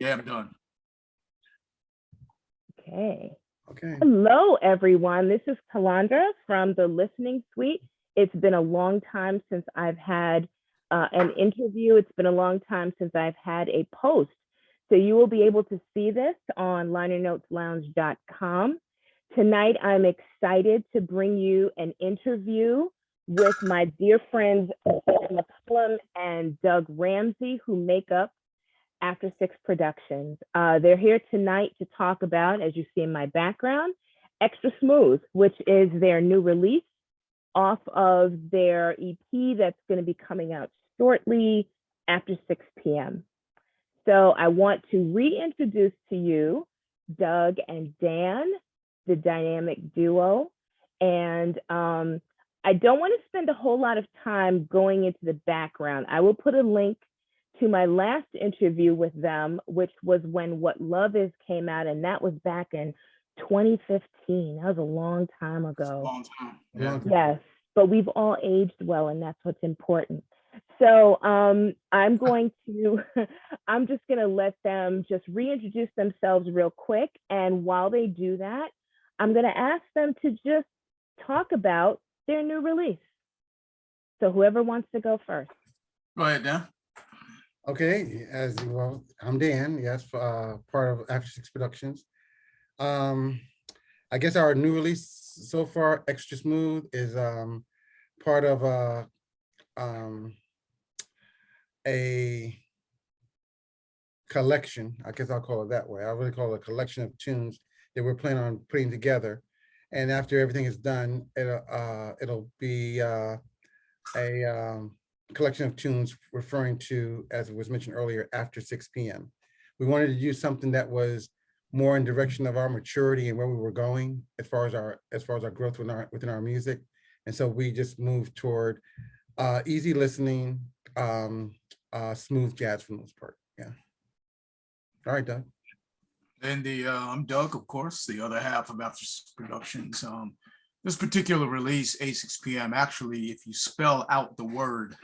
Yeah, I'm done. Okay. Okay. Hello, everyone. This is Calandra from the Listening Suite. It's been a long time since I've had an interview. It's been a long time since I've had a post. So you will be able to see this on linernoteslounge.com. Tonight, I'm excited to bring you an interview with my dear friends, Sarah McCullum and Doug Ramsey, who make up AfterSix Productions. They're here tonight to talk about, as you see in my background, Xtra Smooth, which is their new release off of their EP that's going to be coming out shortly after 6 p.m. So I want to reintroduce to you Doug and Dan, the dynamic duo. And I don't want to spend a whole lot of time going into the background. I will put a link to my last interview with them, which was when What Love Is came out, and that was back in 2015. That was a long time ago. Long time. Yeah. Yes, but we've all aged well, and that's what's important. So I'm going to, I'm just going to let them just reintroduce themselves real quick. And while they do that, I'm going to ask them to just talk about their new release. So whoever wants to go first. Go ahead, Dan. Okay, as well, I'm Dan, yes, part of AfterSix Productions. I guess our new release so far, Xtra Smooth, is part of a collection. I guess I'll call it that way. I really call it a collection of tunes that we're planning on putting together. And after everything is done, it'll be a collection of tunes referring to, as was mentioned earlier, after 6 p.m. We wanted to do something that was more in direction of our maturity and where we were going as far as our growth within our music. And so we just moved toward easy listening, smooth jazz for the most part. Yeah. All right, Doug. And I'm Doug, of course, the other half of AfterSix Productions. This particular release, A6 p.m., actually, if you spell out the word,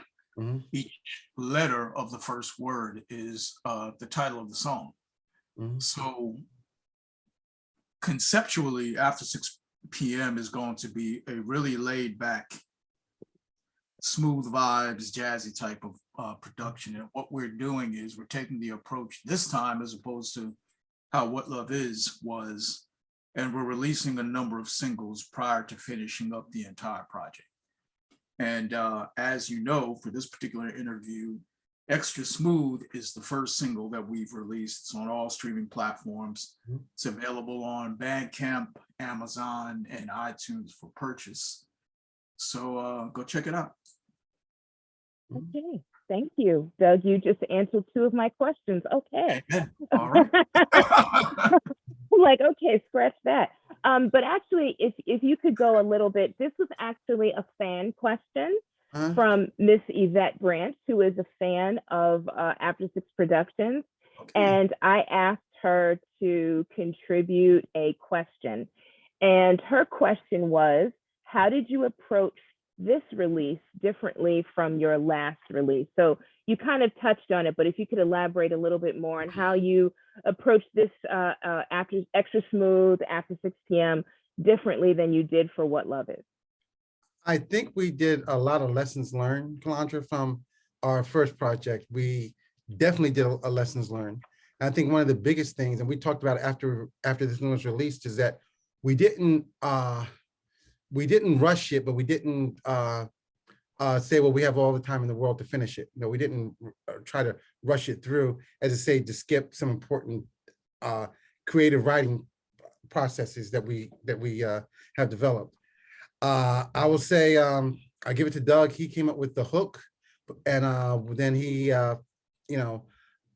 each letter of the first word is the title of the song. So conceptually, after 6 p.m. is going to be a really laid back, smooth vibes, jazzy type of production. And what we're doing is we're taking the approach this time, as opposed to how What Love Is was, and we're releasing a number of singles prior to finishing up the entire project. And as you know, for this particular interview, Xtra Smooth is the first single that we've released. It's on all streaming platforms. It's available on Bandcamp, Amazon, and iTunes for purchase. So go check it out. Okay, thank you, Doug. You just answered two of my questions. Okay. All right. Like, okay, scratch that. But actually, if you could go a little bit, this was actually a fan question from Miss Yvette Branch, who is a fan of AfterSix Productions. Okay. And I asked her to contribute a question. And her question was, how did you approach this release differently from your last release? So you kind of touched on it, but if you could elaborate a little bit more on how you approach this after Xtra Smooth, after 6 p.m. differently than you did for What Love Is. I think we did a lot of lessons learned, Calandra, from our first project. We definitely did a lessons learned. And I think one of the biggest things, and we talked about after this one was released, is that we didn't rush it, but we didn't say, well, we have all the time in the world to finish it. No, we didn't try to rush it through, as I say, to skip some important creative writing processes that we have developed. I will say, I give it to Doug. He came up with the hook, and then he,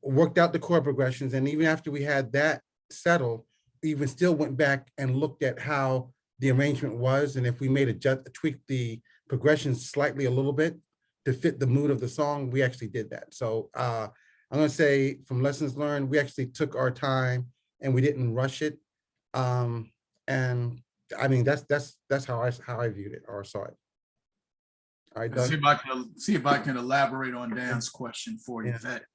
worked out the chord progressions. And even after we had that settled, we even still went back and looked at how the arrangement was, and if we made tweak the progressions slightly a little bit to fit the mood of the song, we actually did that. So I'm going to say, from lessons learned, we actually took our time and we didn't rush it. And I mean, that's how I viewed it or saw it. All right, Doug. See if I can elaborate on Dan's question for you. That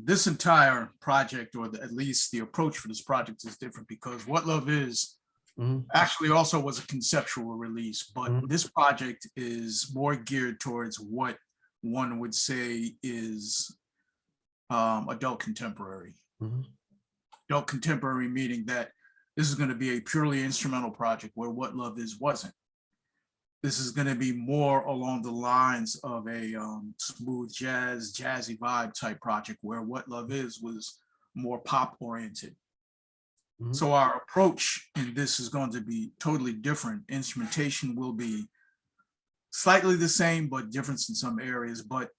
This entire project, or at least the approach for this project, is different because What Love Is actually also was a conceptual release, but this project is more geared towards what one would say is adult contemporary. Adult contemporary meaning that this is going to be a purely instrumental project where What Love Is wasn't. This is going to be more along the lines of a smooth jazzy vibe type project where What Love Is was more pop oriented. So our approach in this is going to be totally different. Instrumentation will be slightly the same, but difference in some areas. But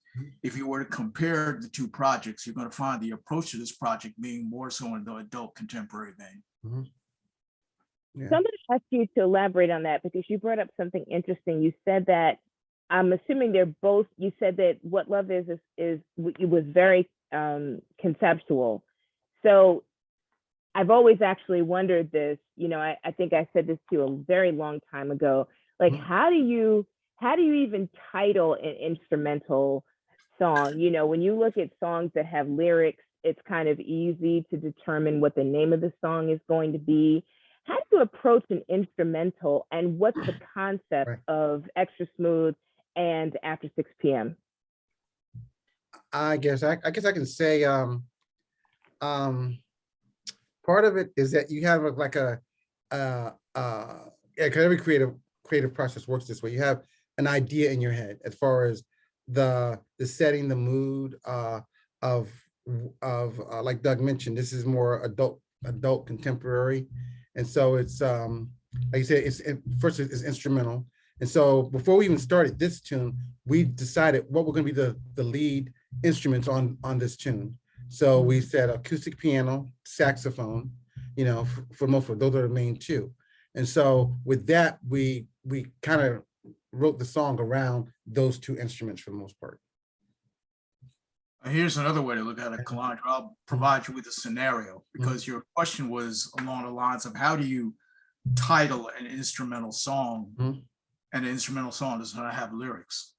if you were to compare the two projects, you're going to find the approach to this project being more so in the adult contemporary vein. Yeah. So I'm going to ask you to elaborate on that because you brought up something interesting. You said that, I'm assuming they're both, you said that What Love Is it was very conceptual. So I've always actually wondered this, you know, I think I said this to you a very long time ago, like how do you even title an instrumental song? You know, when you look at songs that have lyrics, it's kind of easy to determine what the name of the song is going to be. How do you approach an instrumental, and what's the concept of Xtra Smooth and After 6 p.m.? I guess I can say part of it is that you have every creative process works this way. You have an idea in your head as far as the setting, the mood of like Doug mentioned, this is more adult contemporary. And so it's like you said, first it's instrumental. And so before we even started this tune, we decided what were going to be the lead instruments on this tune. So we said acoustic piano, saxophone, you know, for most of those are the main two. And so with that, we kind of wrote the song around those two instruments for the most part. Here's another way to look at it, Calandra. I'll provide you with a scenario because your question was along the lines of how do you title an instrumental song, and an instrumental song does not have lyrics.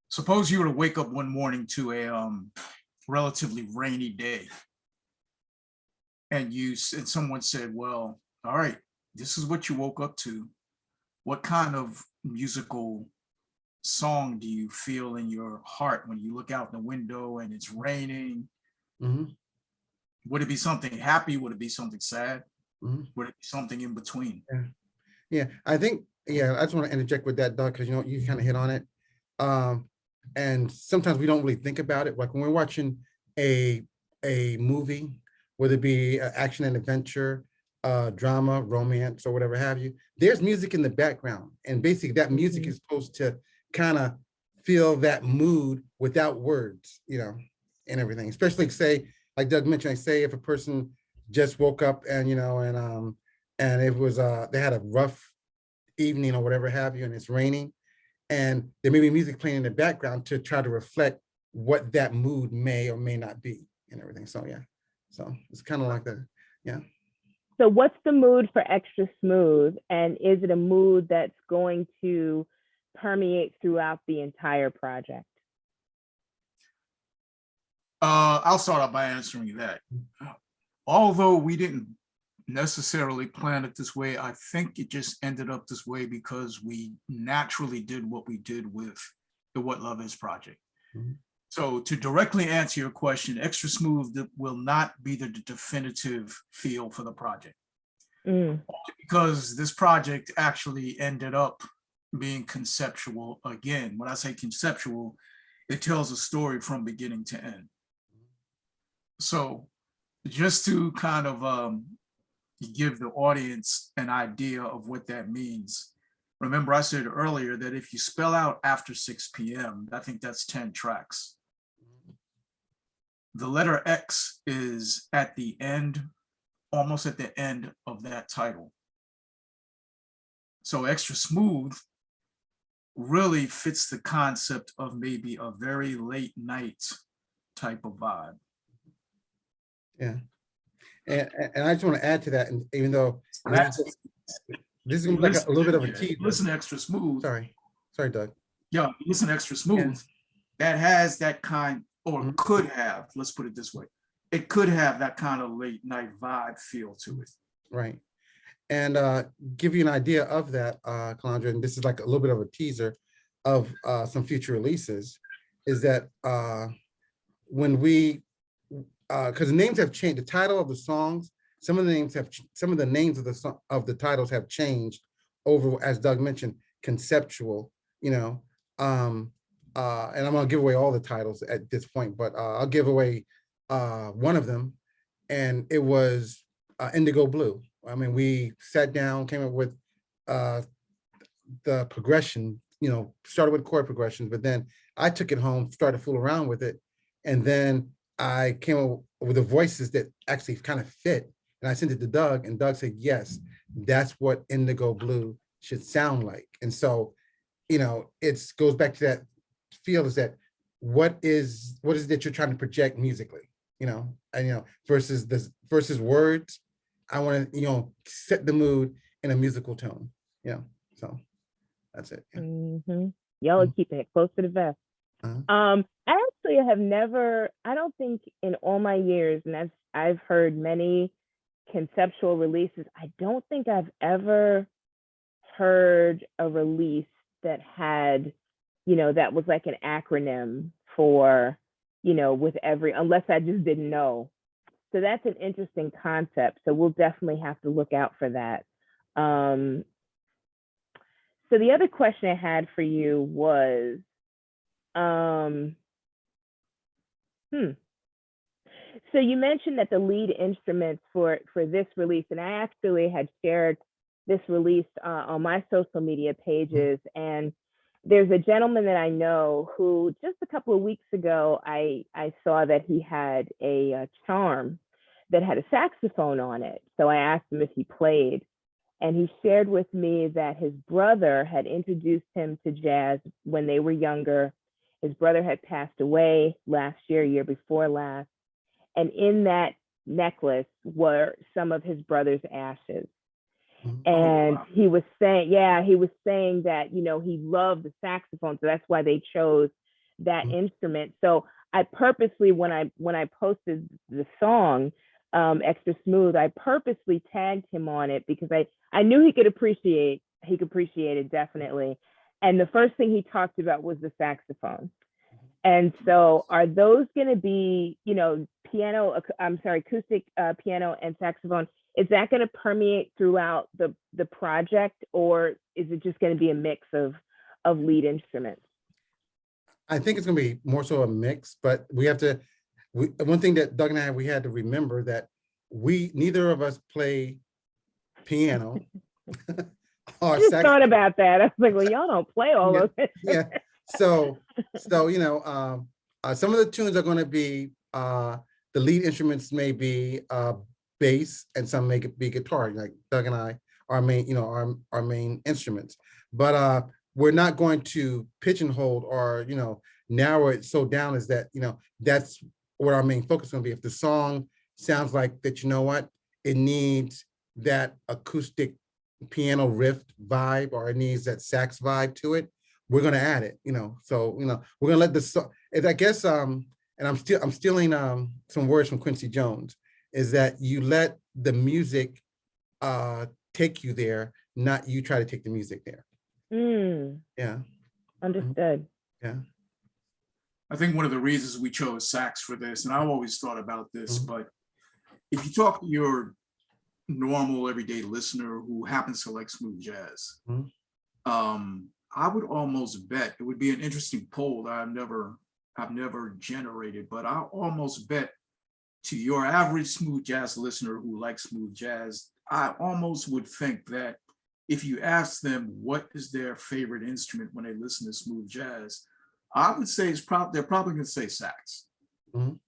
Suppose you were to wake up one morning to a relatively rainy day, and someone said, well, all right, this is what you woke up to. What kind of musical song do you feel in your heart when you look out the window and it's raining? Would it be something happy? Would it be something sad? Would it be something in between? Yeah, I think, I just want to interject with that, Doug, because you know, you kind of hit on it. And sometimes we don't really think about it. Like when we're watching a movie, whether it be action and adventure, drama, romance, or whatever have you, there's music in the background. And basically that music is supposed to kind of feel that mood without words, you know, and everything. Especially say, like Doug mentioned, say if a person just woke up and, you know, and it was, they had a rough evening or whatever have you, and it's raining, and there may be music playing in the background to try to reflect what that mood may or may not be and everything. So yeah, so it's kind of like that. Yeah. So what's the mood for Xtra Smooth, and is it a mood that's going to permeate throughout the entire project? I'll start off by answering that. Although we didn't necessarily plan it this way, I think it just ended up this way because we naturally did what we did with the What Love Is project. So to directly answer your question, Xtra Smooth will not be the definitive feel for the project. Because this project actually ended up being conceptual. Again, when I say conceptual, it tells a story from beginning to end. So just to kind of give the audience an idea of what that means, remember I said earlier that if you spell out After 6 p.m., I think that's 10 tracks. The letter X is at the end, almost at the end of that title. So Xtra Smooth really fits the concept of maybe a very late night type of vibe. Yeah. And I just want to add to that, and even though this is gonna be like a little bit of a teaser. Listen to Xtra Smooth. Sorry, Doug. Yeah, listen to Xtra Smooth. That has that kind or could have, let's put it this way, it could have that kind of late night vibe feel to it. Right. And give you an idea of that, Calandra, and this is like a little bit of a teaser of some future releases, is that when we, because the names have changed, the title of the songs, some of the names of the titles have changed over, as Doug mentioned, conceptual, and I'm gonna give away all the titles at this point, but I'll give away one of them, and it was Indigo Blue. I mean, we sat down, came up with the progression, started with chord progressions, but then I took it home, started to fool around with it, and then I came up with the voices that actually kind of fit, and I sent it to Doug, and Doug said, yes, that's what Indigo Blue should sound like. And so, it goes back to that feel, is that what is it that you're trying to project musically, versus words. I want to, set the mood in a musical tone. So that's it. Yeah. Y'all are keeping it close to the vest. I actually have never, I don't think in all my years, and I've heard many conceptual releases, I don't think I've ever heard a release that had, that was like an acronym for, with unless I just didn't know. So that's an interesting concept. So we'll definitely have to look out for that. So the other question I had for you was, so you mentioned that the lead instruments for this release, and I actually had shared this release on my social media pages, and there's a gentleman that I know who just a couple of weeks ago, I saw that he had a charm that had a saxophone on it. So I asked him if he played, and he shared with me that his brother had introduced him to jazz when they were younger. His brother had passed away last year before last. And in that necklace were some of his brother's ashes. And he was saying that, he loved the saxophone. So that's why they chose that instrument. So I purposely, when I posted the song, Xtra Smooth, I purposely tagged him on it because I knew he could appreciate it definitely. And the first thing he talked about was the saxophone. And so are those going to be, acoustic piano and saxophone? Is that going to permeate throughout the project, or is it just going to be a mix of lead instruments? I think it's going to be more so a mix, but one thing that Doug and I, we had to remember that neither of us play piano. I just thought about that. I was like, well, y'all don't play all those. Yeah. So some of the tunes are going to be the lead instruments may be bass, and some may be guitar. Like Doug and I, our main instruments. But we're not going to pigeonhole or narrow it so down as that that's what our main focus is going to be. If the song sounds like that, it needs that acoustic piano riff vibe, or it needs that sax vibe to it, we're going to add it, so, we're going to let the song, I guess, and I'm stealing some words from Quincy Jones, is that you let the music take you there, not you try to take the music there. Yeah. Understood. Yeah. I think one of the reasons we chose sax for this, and I've always thought about this, but if you talk to your normal everyday listener who happens to like smooth jazz, I would almost bet, it would be an interesting poll that I've never generated, but I'll almost bet to your average smooth jazz listener who likes smooth jazz, I almost would think that if you ask them what is their favorite instrument when they listen to smooth jazz, I would say they're probably going to say sax. All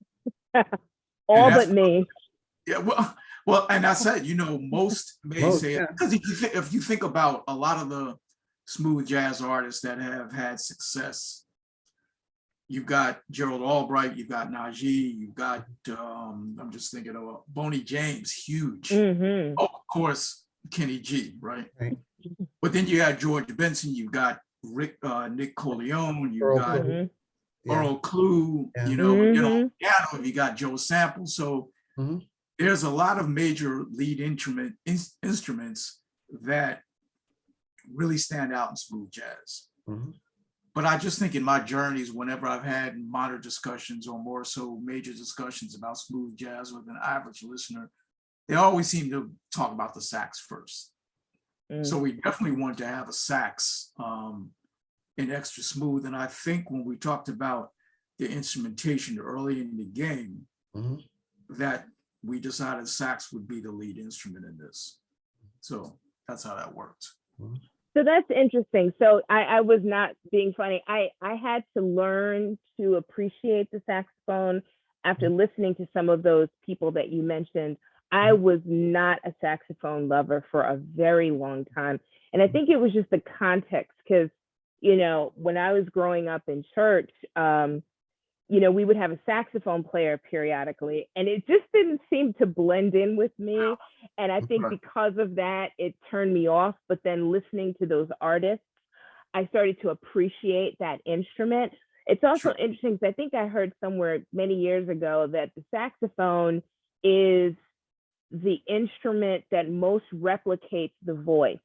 but me. Yeah, well, and I said, most may say it, because if you think about a lot of the smooth jazz artists that have had success, you've got Gerald Albright, you've got Najee, you've got I'm just thinking of Boney James, huge. Oh, of course, Kenny G, right? But then you got George Benson, you've got Nick Corleone, you've got Yeah. Earl Clue, Yeah. you know, Mhm. piano, you got Joe Sample. So Mhm. there's a lot of major lead instruments that really stand out in smooth jazz. Mhm. But I just think in my journeys, whenever I've had minor discussions or more so major discussions about smooth jazz with an average listener, they always seem to talk about the sax first. So Mm. we definitely want to have a sax in Xtra Smooth. And I think when we talked about the instrumentation early in the game, Mhm. that we decided sax would be the lead instrument in this. So that's how that worked. Mhm. So that's interesting. So I was not being funny. I had to learn to appreciate the saxophone after listening to some of those people that you mentioned. I was not a saxophone lover for a very long time. And I think it was just the context because, you know, when I was growing up in church, you know, we would have a saxophone player periodically, and it just didn't seem to blend in with me. And I think Right. because of that, it turned me off. But then listening to those artists, I started to appreciate that instrument. It's also Sure. interesting because I think I heard somewhere many years ago that the saxophone is the instrument that most replicates the voice.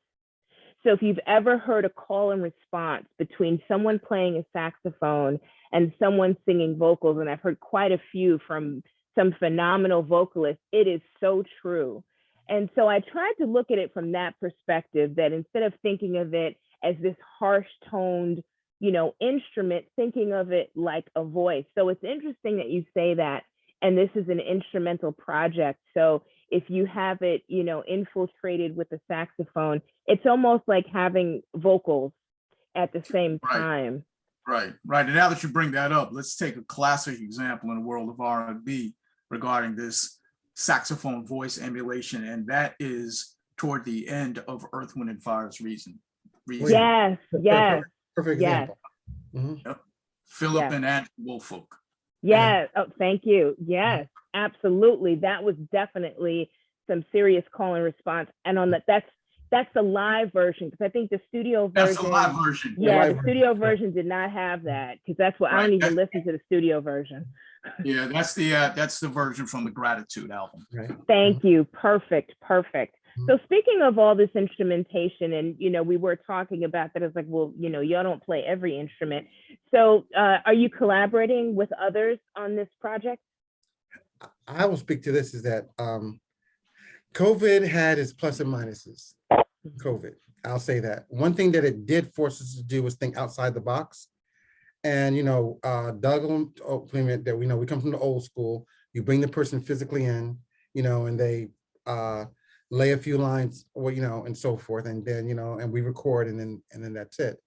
So if you've ever heard a call and response between someone playing a saxophone and someone singing vocals, and I've heard quite a few from some phenomenal vocalists, it is so true. And so I tried to look at it from that perspective, that instead of thinking of it as this harsh toned, you know, instrument, thinking of it like a voice. So it's interesting that you say that. And this is an instrumental project. So if you have it, you know, infiltrated with the saxophone, it's almost like having vocals at the same Right. time. Right. And now that you bring that up, let's take a classic example in the world of R&B regarding this saxophone voice emulation, and that is toward the end of Earth, Wind, and Fire's Reason. Yes, yes, Perfect yes, example. Mhm. Yep. Philip yes. and Andrew Woolfolk. Yes. Oh, thank you. Yes, absolutely. That was definitely some serious call and response. And on that's the live version, because I think the studio That's the live version, version. yeah, live the version, studio correct. version did not have that, because that's what I Right. don't even listen to the studio version. Yeah, that's the version from the Gratitude album. Right. Thank you. Perfect. Perfect. Mhm. So speaking of all this instrumentation, and you know, we were talking about that. It's like, well, you know, y'all don't play every instrument. So are you collaborating with others on this project? I will speak to this is that COVID had its plus and minuses. COVID, I'll say that. One thing that it did force us to do was think outside the box. And, you know, Doug that we know, we come from the old school. You bring the person physically in, you know, and they lay a few lines, or, you know, and so forth. And then, you know, and we record and then that's it.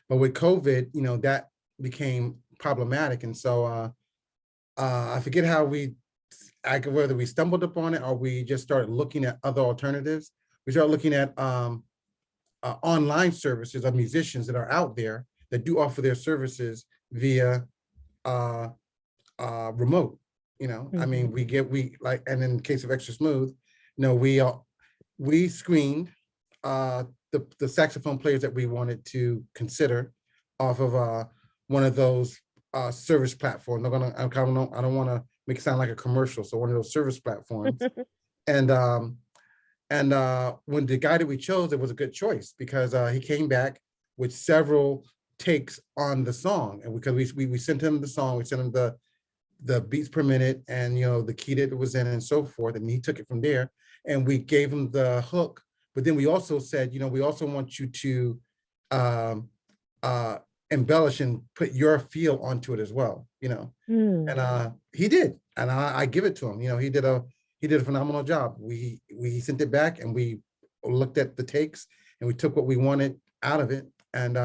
But with COVID, you know, that became problematic. And so I forget how whether we stumbled upon it or we just started looking at other alternatives. We started looking at online services of musicians that are out there that do offer their services via remote. You know, I mean, we like, and in the case of Xtra Smooth, you know, we screened the saxophone players that we wanted to consider off of one of those service platforms. I don't want to make it sound like a commercial, so one of those service platforms. And when the guy that we chose, it was a good choice because he came back with several takes on the song, and because we sent him the song, we sent him the beats per minute and, you know, the key that it was in and so forth, and he took it from there, and we gave him the hook. But then we also said, you know, we also want you to embellish and put your feel onto it as well, you know. And he did, and I give it to him. You know, he did a phenomenal job. We sent it back and we looked at the takes and we took what we wanted out of it, and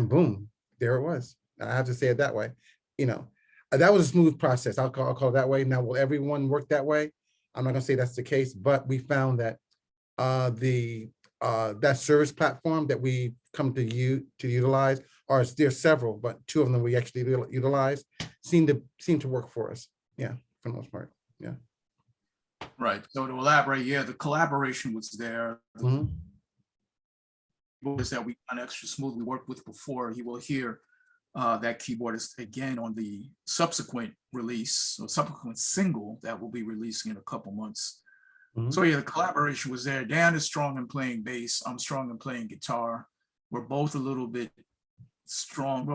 boom, there it was. I have to say it that way. You know, that was a smooth process. I'll call it that way. Now, will everyone work that way? I'm not gonna say that's the case, but we found that that service platform that we come to utilize, or there's several, but two of them we actually utilize, seem to work for us. Yeah, for the most part. Yeah. Right. So to elaborate, yeah, the collaboration was there. Mhm. Was that we on Xtra Smooth we worked with before. You will hear That keyboard is again on the subsequent release or subsequent single that we'll be releasing in a couple months. Mhm. So yeah, the collaboration was there. Dan is strong in playing bass. I'm strong in playing guitar. We're both a little bit strong.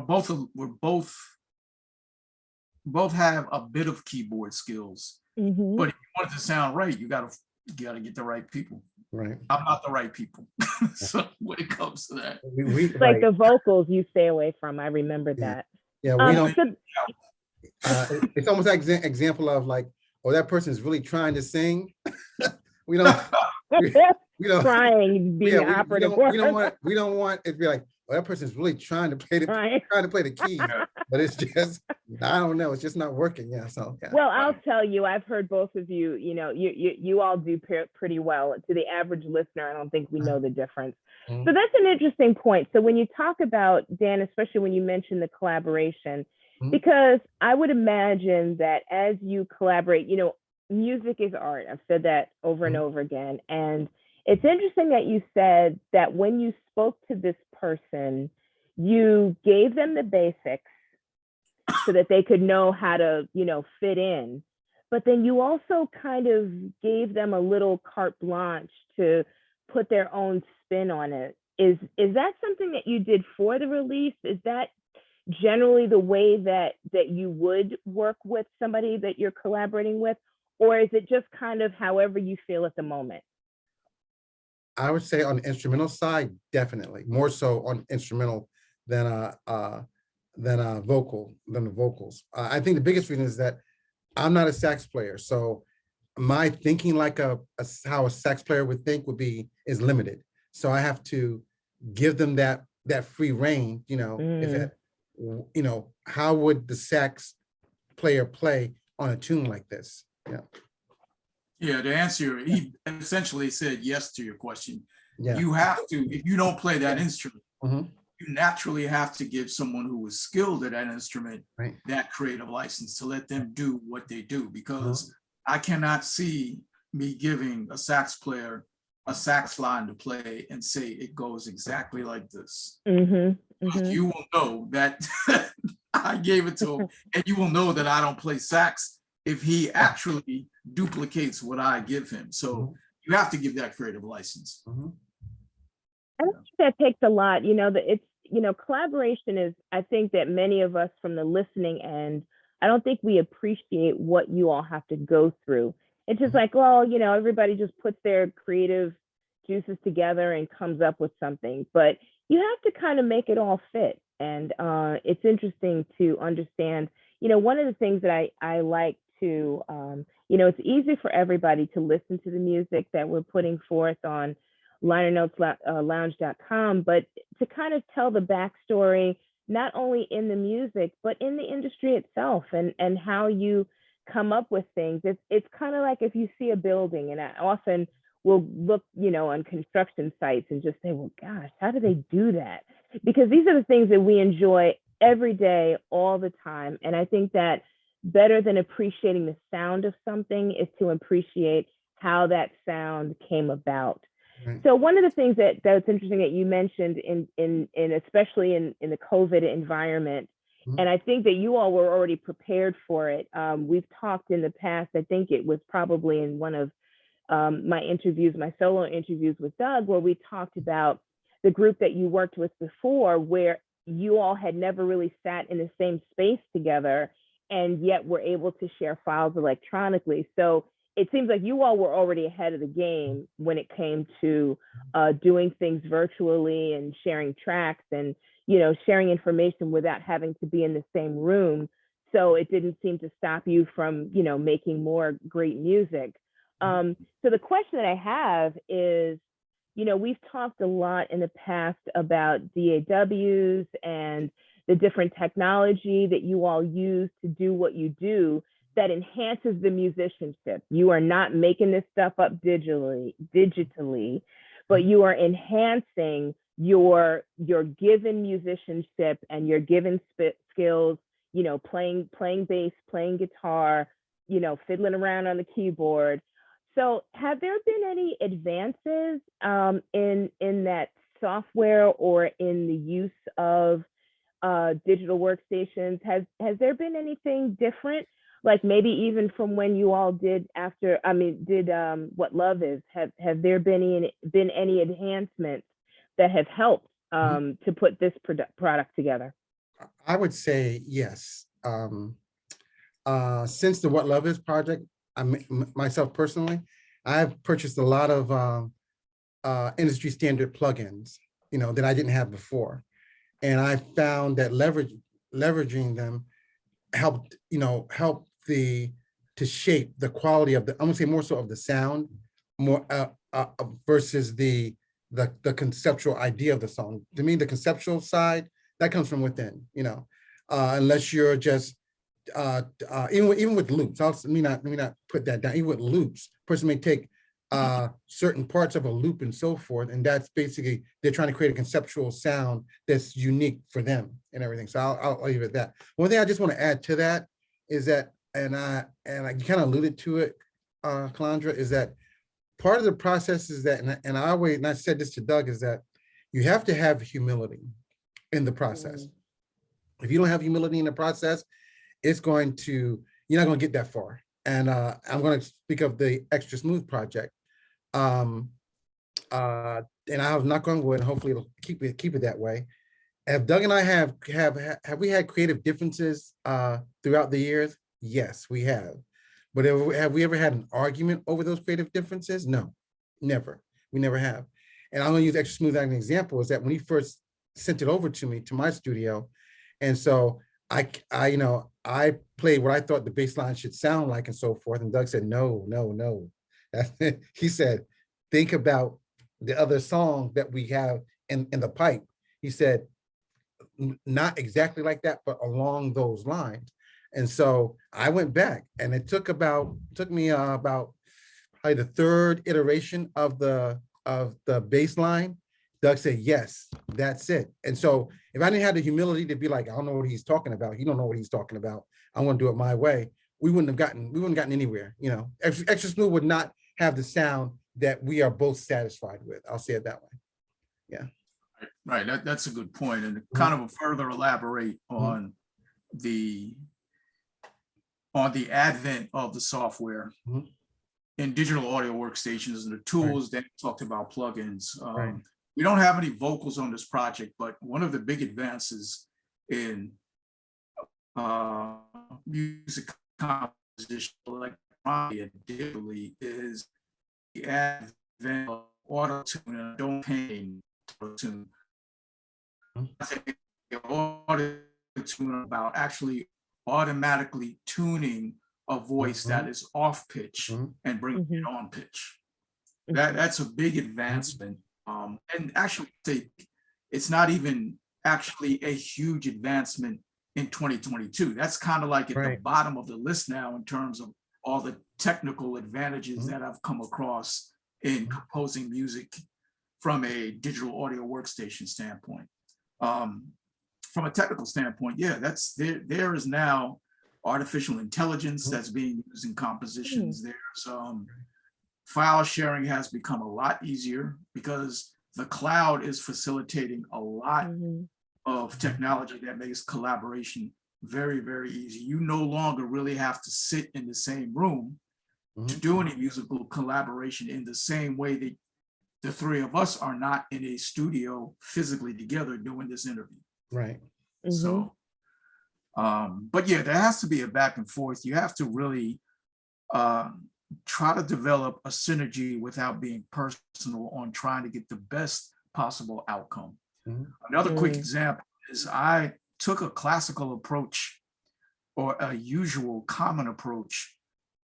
Both have a bit of keyboard skills, Mhm. but if you want it to sound right, you gotta get the right people. Right. I'm not the right people. So when it comes to that, We It's like right. the vocals you stay away from. I remember Yeah. that. Yeah, we Um, don't. so It's almost like example of like, oh, that person is really trying to sing. We don't. We, we don't. trying being Yeah, operative we don't want. We don't want it to be like, oh, that person's really trying to play the Trying. keys, but it's just, I don't know. It's just not working. Yeah. So yeah. Well, I'll tell you, I've heard both of you, you all do pretty well. To the average listener, I don't think we know the difference. Mhm. So that's an interesting point. So when you talk about, Dan, especially when you mention the collaboration, Mhm. because I would imagine that as you collaborate, music is art. I've said that over and Mhm. over again. And it's interesting that you said that when you spoke to this person, you gave them the basics so that they could know how to, fit in. But then you also kind of gave them a little carte blanche to put their own spin on it. Is that something that you did for the release? Is that generally the way that you would work with somebody that you're collaborating with? Or is it just kind of however you feel at the moment? I would say on the instrumental side, definitely more so on instrumental than than the vocals. I think the biggest reason is that I'm not a sax player, so my thinking like how a sax player would think is limited. So I have to give them that free reign. Is Mm. that how would the sax player play on a tune like this? Yeah. yeah, to answer, he essentially said yes to your question. Yeah. You have to, if you don't play that instrument, Mhm. you naturally have to give someone who is skilled at that instrument Right. that creative license to let them do what they do, because I cannot see me giving a sax player a sax line to play and say it goes exactly like this. Mm-hmm. Mm-hmm. You will know that I gave it to him, and you will know that I don't play sax if he actually duplicates what I give him. So you have to give that creative license. Mhm. I think that takes a lot, that it's, collaboration is, I think that many of us from the listening end, I don't think we appreciate what you all have to go through. It's just like, well, everybody just puts their creative juices together and comes up with something, but you have to kind of make it all fit. And it's interesting to understand, one of the things that I like to, it's easy for everybody to listen to the music that we're putting forth on linernotes.lounge.com, but to kind of tell the backstory, not only in the music, but in the industry itself, and how you come up with things. It's kind of like if you see a building, and I often will look, on construction sites and just say, well, gosh, how do they do that? Because these are the things that we enjoy every day, all the time. And I think that better than appreciating the sound of something is to appreciate how that sound came about. Right. So one of the things that's interesting that you mentioned in especially in the COVID environment, and I think that you all were already prepared for it. We've talked in the past, I think it was probably in one of my solo interviews with Doug, where we talked about the group that you worked with before, where you all had never really sat in the same space together, and yet were able to share files electronically. So it seems like you all were already ahead of the game when it came to doing things virtually and sharing tracks and, sharing information without having to be in the same room. So it didn't seem to stop you from, making more great music. So the question that I have is, we've talked a lot in the past about DAWs and the different technology that you all use to do what you do that enhances the musicianship. You are not making this stuff up digitally, but you are enhancing your given musicianship and your given skills, playing bass, playing guitar, fiddling around on the keyboard. So have there been any advances in that software or in the use of digital workstations, has there been anything different? Like maybe even from when you all did What Love Is, have there been any enhancements that have helped to put this product together? I would say yes. Since the What Love Is project, myself personally, I've purchased a lot of industry standard plugins, that I didn't have before. And I found that leveraging them helped, to shape the quality of I'm gonna say more so of the sound, more versus the conceptual idea of the song. To me, the conceptual side, that comes from within, unless you're just even with loops. Let me not put that down. Even with loops, person may take certain parts of a loop and so forth, and that's basically they're trying to create a conceptual sound that's unique for them and everything. So I'll leave it at that. One thing I just want to add to that is that, and I kind of alluded to it, Calandra, is that part of the process is that, and I said this to Doug, is that you have to have humility in the process. If you don't have humility in the process, you're not going to get that far. And I'm going to speak of the Xtra Smooth project. And I'm not going to go ahead and hopefully it'll keep it that way. Have Doug and I have we had creative differences throughout the years? Yes, we have. But have we ever had an argument over those creative differences? No, never. We never have. And I'm going to use Xtra Smooth as an example. Is that when he first sent it over to me to my studio, and so I played what I thought the bass line should sound like and so forth. And Doug said, no. He said, think about the other song that we have in the pipe. He said, not exactly like that, but along those lines. And so I went back, and it took me about probably the third iteration of the bass line. Doug said, yes, that's it. And so if I didn't have the humility to be like, I don't know what he's talking about. He don't know what he's talking about. I want to do it my way. We wouldn't have gotten anywhere. Xtra Smooth would not have the sound that we are both satisfied with. I'll say it that way. Yeah. Right. That's a good point. And kind of further elaborate on the advent of the software in digital audio workstations and the tools that talked about plugins. We don't have any vocals on this project, but one of the big advances in music composition, like digitally, is the advent of auto-tune and don't pain auto-tune. Auto-tune about actually automatically tuning a voice that is off pitch and bringing it on pitch. That's a big advancement. And actually, it's not even actually a huge advancement in 2022. That's kind of like at the bottom of the list now in terms of all the technical advantages that I've come across in composing music from a digital audio workstation standpoint. From a technical standpoint, there is now artificial intelligence that's being used in compositions. There's file sharing has become a lot easier because the cloud is facilitating a lot of technology that makes collaboration very, very easy. You no longer really have to sit in the same room to do any musical collaboration in the same way that the three of us are not in a studio physically together doing this interview. Right. So, but yeah, there has to be a back and forth. You have to really try to develop a synergy without being personal on trying to get the best possible outcome. Another quick example is I took a classical approach or a usual common approach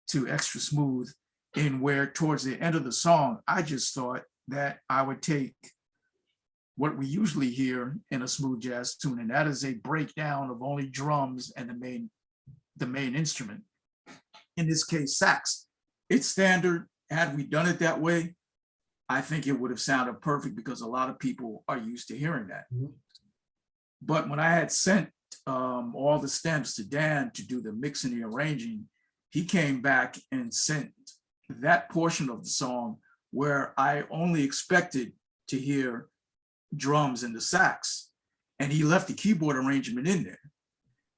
to Xtra Smooth, in where towards the end of the song, I just thought that I would take what we usually hear in a smooth jazz tune, and that is a breakdown of only drums and the main instrument. In this case, sax. It's standard. Had we done it that way, I think it would have sounded perfect because a lot of people are used to hearing that. But when I had sent all the stems to Dan to do the mixing and the arranging, he came back and sent that portion of the song where I only expected to hear drums and the sax. and he left the keyboard arrangement in there.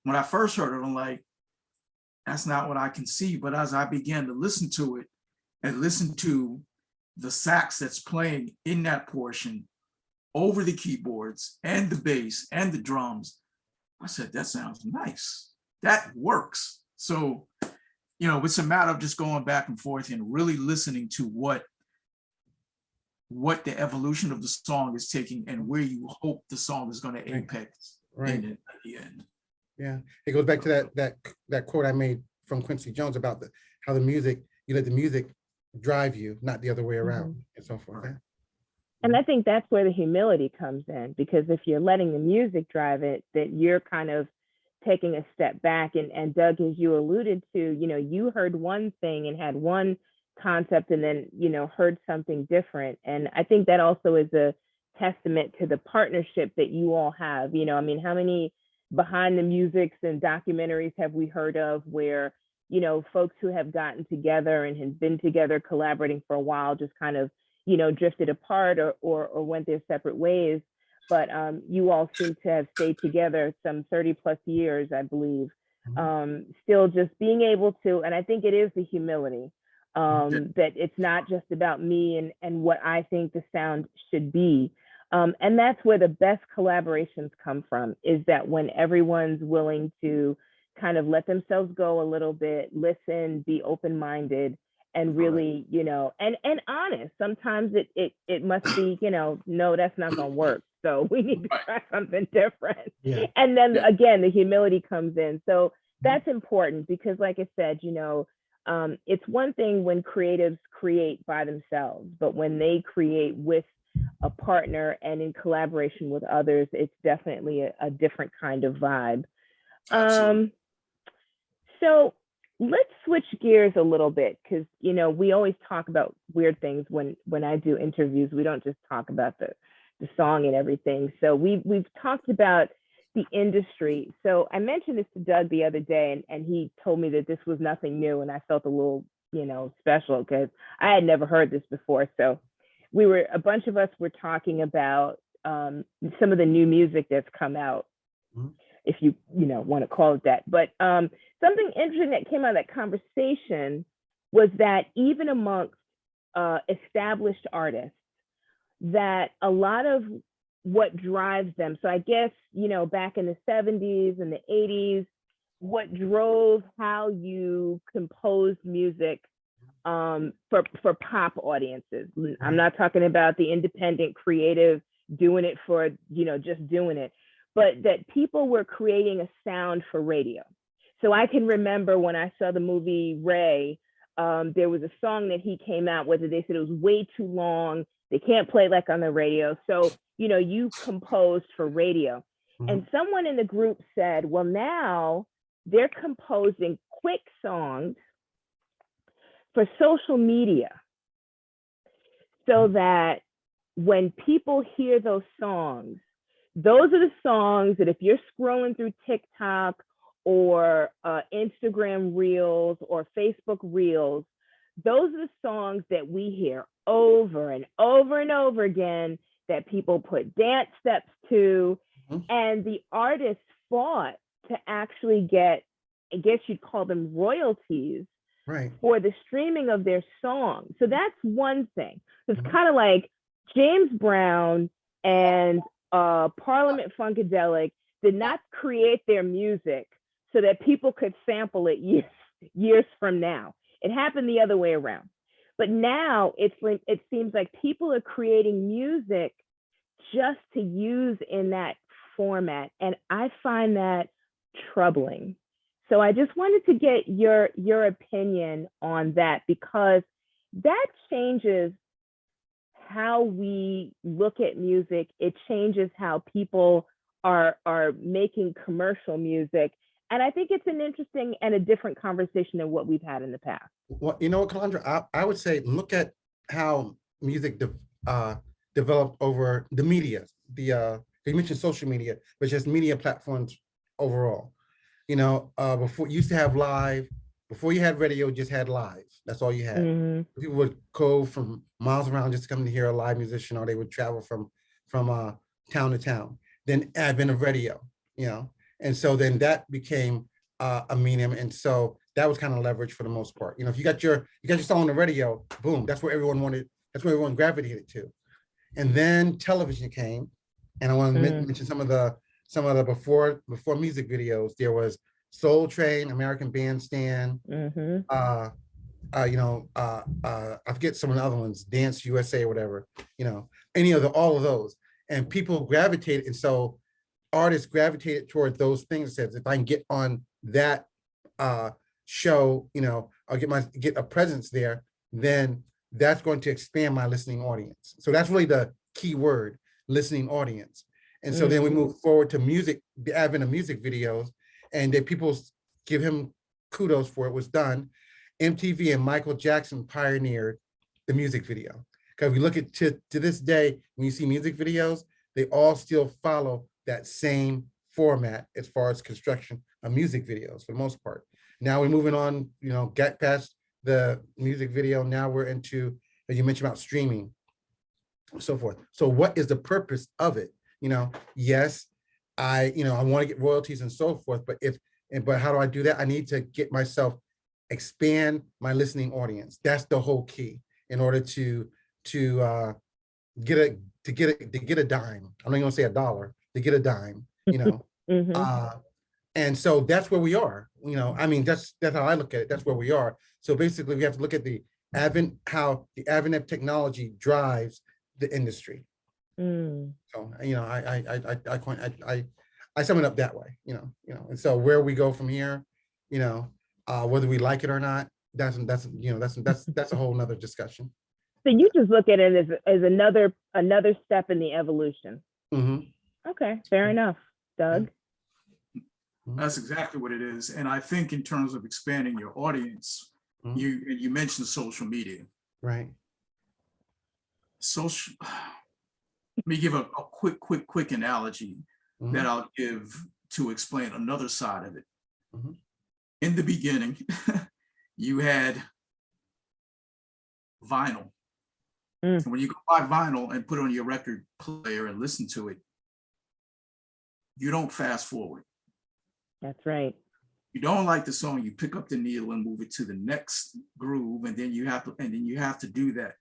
When I first heard it, I'm like, that's not what I can see. But as I began to listen to it and listen to the sax that's playing in that portion over the keyboards and the bass and the drums, I said, that sounds nice. That works. So, you know, it's a matter of just going back and forth and really listening to what the evolution of the song is taking and where you hope the song is going to apex in it at the end. Yeah, it goes back to that quote I made from Quincy Jones about how the music, you let the music drive you, not the other way around, and so forth. Yeah. And I think that's where the humility comes in, because if you're letting the music drive it, that you're kind of taking a step back. And Doug, as you alluded to, you know, you heard one thing and had one concept and then, you know, heard something different. And I think that also is a testament to the partnership that you all have. You know, I mean, how many behind the musics and documentaries have we heard of where, you know, folks who have gotten together and have been together collaborating for a while just kind of, you know, drifted apart or went their separate ways. But you all seem to have stayed together some 30 plus years, I believe, still just being able to, and I think it is the humility that it's not just about me and what I think the sound should be. And that's where the best collaborations come from, is that when everyone's willing to kind of let themselves go a little bit, listen, be open-minded, and really, you know, and honest. Sometimes it must be, you know, no, that's not gonna work. So we need to try something different. Yeah. And then again, the humility comes in. So that's important, because like I said, you know, it's one thing when creatives create by themselves, but when they create with a partner and in collaboration with others, it's definitely a different kind of vibe. So let's switch gears a little bit, because, you know, we always talk about weird things when I do interviews. We don't just talk about the song and everything. So we've talked about the industry. So I mentioned this to Doug the other day, and he told me that this was nothing new, and I felt a little, you know, special because I had never heard this before. So a bunch of us were talking about some of the new music that's come out, if you know, want to call it that. But something interesting that came out of that conversation was that even amongst established artists, that a lot of what drives them, so I guess, you know, back in the 70s and the 80s, what drove how you composed music for pop audiences. I'm not talking about the independent creative doing it for, you know, just doing it, but that people were creating a sound for radio. So I can remember when I saw the movie Ray, there was a song that he came out with, they said it was way too long. They can't play it like on the radio. So, you know, you composed for radio. And someone in the group said, well, now they're composing quick songs for social media, so that when people hear those songs, those are the songs that if you're scrolling through TikTok or Instagram Reels or Facebook Reels, those are the songs that we hear over and over and over again, that people put dance steps to. And the artists fought to actually get, I guess you'd call them royalties, for the streaming of their song. So that's one thing. It's kind of like James Brown and Parliament Funkadelic did not create their music so that people could sample it years from now. It happened the other way around. But now it seems like people are creating music just to use in that format. And I find that troubling. So I just wanted to get your opinion on that, because that changes how we look at music. It changes how people are making commercial music. And I think it's an interesting and a different conversation than what we've had in the past. Well, you know what, Calandra, I would say, look at how music developed over the media. You mentioned social media, but just media platforms overall. You know, before you used to have live, before you had radio, just had live. That's all you had. People would go from miles around just to come to hear a live musician, or they would travel from town to town. then advent of radio, and so then that became a medium, and so that was kind of leverage for the most part. If you got your song on the radio, boom, that's where everyone wanted, that's where everyone gravitated to. And then television came, and I want to mention some of the before music videos. There was Soul Train, American Bandstand, I forget some of the other ones, Dance USA or whatever, all of those. And people gravitated, and so artists gravitated toward those things. Says, if I can get on that show, I'll get a presence there, then that's going to expand my listening audience. So that's really the key word, listening audience. And so then we move forward to music, the advent of music videos, and then people give him kudos for it was done. MTV and Michael Jackson pioneered the music video. Because we look at to this day, when you see music videos, they all still follow that same format as far as construction of music videos for the most part. Now we're moving on, get past the music video. Now we're into, as you mentioned, about streaming, and so forth. So what is the purpose of it? Yes, I want to get royalties and so forth, but how do I do that? I need to get myself, expand my listening audience. That's the whole key in order to get a dime. I'm not gonna say $1, to get a dime, and so that's where we are. That's how I look at it. That's where we are. So basically we have to look at how the advent of technology drives the industry. So I sum it up that way, and so where we go from here, whether we like it or not, that's a whole nother discussion. So you just look at it as another step in the evolution. Okay, fair enough, Doug. That's exactly what it is. And I think in terms of expanding your audience, you mentioned social media. Right. Let me give a quick analogy that I'll give to explain another side of it. In the beginning, you had vinyl. And when you go buy vinyl and put it on your record player and listen to it, you don't fast forward. That's right. You don't like the song, you pick up the needle and move it to the next groove, and then you have to do that.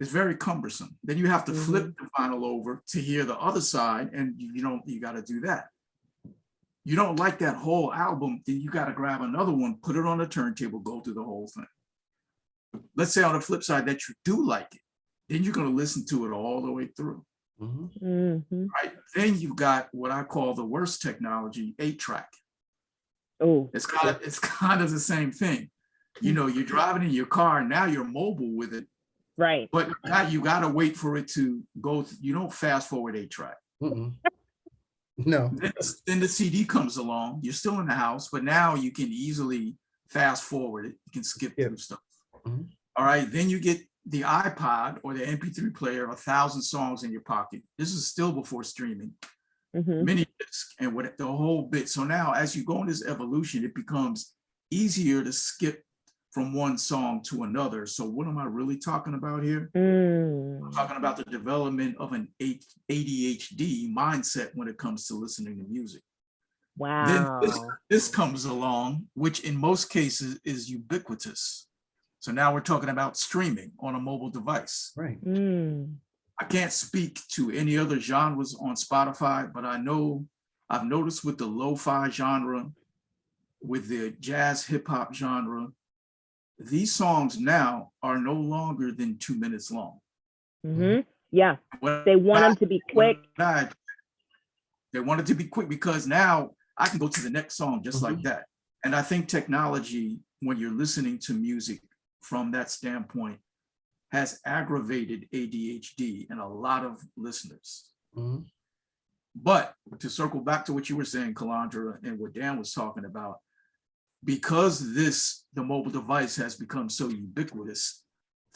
It's very cumbersome. Then you have to flip the vinyl over to hear the other side, and you got to do that. You don't like that whole album, then you got to grab another one, put it on the turntable, go through the whole thing. Let's say on the flip side that you do like it, then you're going to listen to it all the way through. Right? Then you've got what I call the worst technology, 8-track. Oh, it's kind of the same thing. You're driving in your car, and now you're mobile with it. Right. But now you got to wait for it to go. You don't fast forward 8-track. No. Then the CD comes along. You're still in the house, but now you can easily fast forward it. You can skip through stuff. All right. Then you get the iPod or the MP3 player, 1,000 songs in your pocket. This is still before streaming. Mini disc and what the whole bit. So now as you go in this evolution, it becomes easier to skip from one song to another. So what am I really talking about here? I'm talking about the development of an ADHD mindset when it comes to listening to music. Wow. Then this comes along, which in most cases is ubiquitous. So now we're talking about streaming on a mobile device. Right. I can't speak to any other genres on Spotify, but I've noticed with the lo-fi genre, with the jazz hip hop genre, these songs now are no longer than 2 minutes long. Yeah, they want them to be quick. They want it to be quick because now I can go to the next song just like that. And I think technology, when you're listening to music from that standpoint, has aggravated ADHD in a lot of listeners. But to circle back to what you were saying, Calandra, and what Dan was talking about, because the mobile device has become so ubiquitous,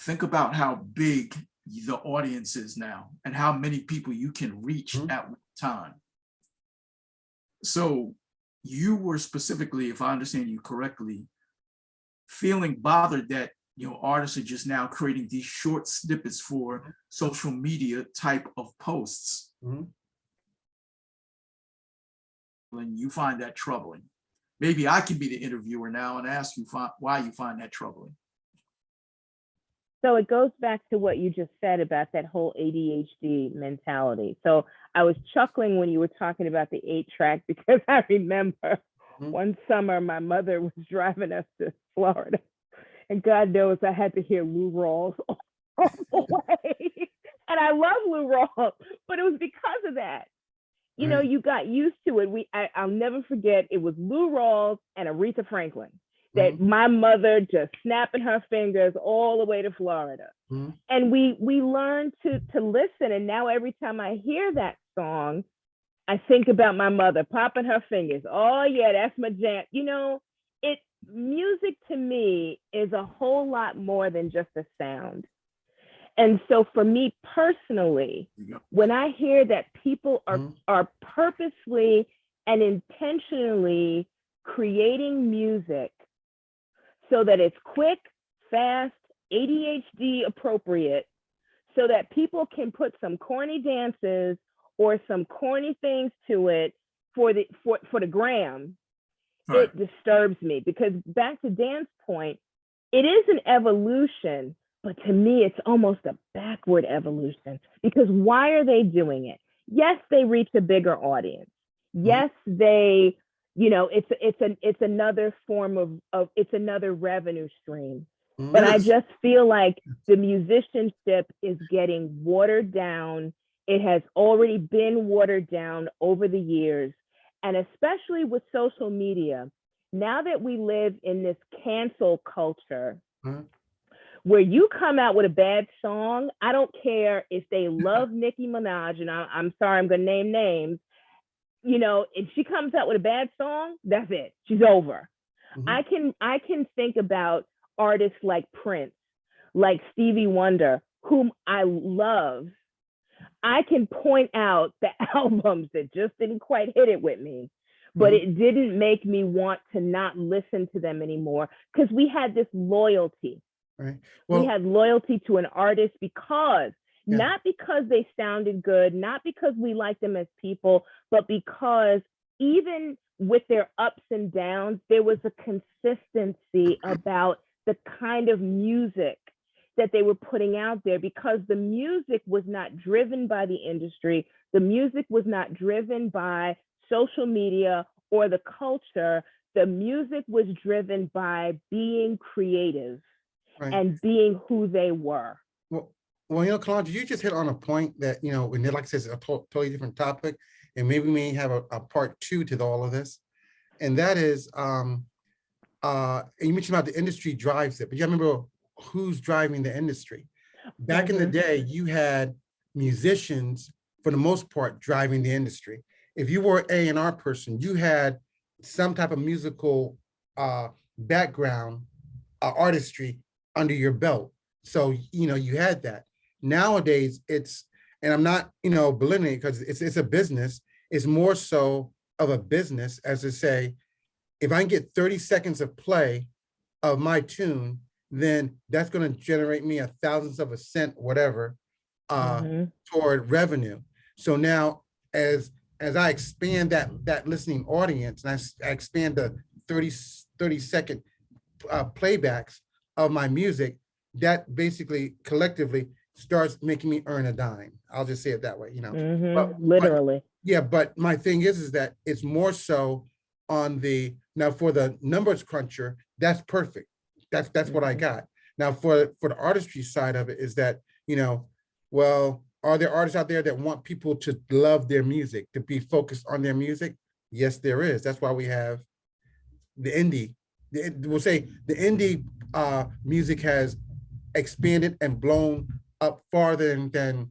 think about how big the audience is now and how many people you can reach at one time. So you were specifically, if I understand you correctly, feeling bothered that artists are just now creating these short snippets for social media type of posts. you find that troubling. Maybe I can be the interviewer now and ask you why you find that troubling. So it goes back to what you just said about that whole ADHD mentality. So I was chuckling when you were talking about the 8-track because I remember one summer my mother was driving us to Florida, and God knows I had to hear Lou Rawls all the way. And I love Lou Rawls, but it was because of that. You know, you got used to it. I'll never forget, it was Lou Rawls and Aretha Franklin that my mother just snapping her fingers all the way to Florida. And we learned to listen. And now every time I hear that song, I think about my mother popping her fingers. Oh yeah, that's my jam. You know, music to me is a whole lot more than just a sound. And so for me personally, when I hear that people are purposely and intentionally creating music so that it's quick, fast, ADHD appropriate, so that people can put some corny dances or some corny things to it for the gram, right, it disturbs me. Because back to Dan's point, it is an evolution, but to me, it's almost a backward evolution. Because why are they doing it? Yes, they reach a bigger audience. Yes, they, you know, it's another form of it's another revenue stream. But I just feel like the musicianship is getting watered down. It has already been watered down over the years. And especially with social media, now that we live in this cancel culture, where you come out with a bad song, I don't care if they love Nicki Minaj, and I'm sorry, I'm gonna name names, you know, if she comes out with a bad song, that's it, she's over. I can think about artists like Prince, like Stevie Wonder, whom I love. I can point out the albums that just didn't quite hit it with me, but it didn't make me want to not listen to them anymore, because we had this loyalty. Right. Well, we had loyalty to an artist because, not because they sounded good, not because we liked them as people, but because even with their ups and downs, there was a consistency about the kind of music that they were putting out there, because the music was not driven by the industry. The music was not driven by social media or the culture. The music was driven by being creative and being who they were. Well, you know, Calandra, you just hit on a point that, you know, and like I said, it's a totally different topic, and maybe we may have a part 2 to all of this. And that is, and you mentioned about the industry drives it, but you remember who's driving the industry. Back in the day, you had musicians, for the most part, driving the industry. If you were an A&R person, you had some type of musical background, artistry under your belt. So, you know, you had that. Nowadays, it's, and I'm not, you know, belittling it, because it's a business. It's more so of a business, as to say, if I can get 30 seconds of play of my tune, then that's going to generate me a thousandth of a cent, whatever, toward revenue. So now, as I expand that listening audience, and I expand the 30 second playbacks of my music, that basically collectively starts making me earn a dime. I'll just say it that way, you know. Literally. But my thing is that it's more so on the, now for the numbers cruncher, that's perfect. That's what I got. Now for the artistry side of it is that, you know, well, are there artists out there that want people to love their music, to be focused on their music? Yes, there is. That's why we have the indie. We'll say the indie music has expanded and blown up farther than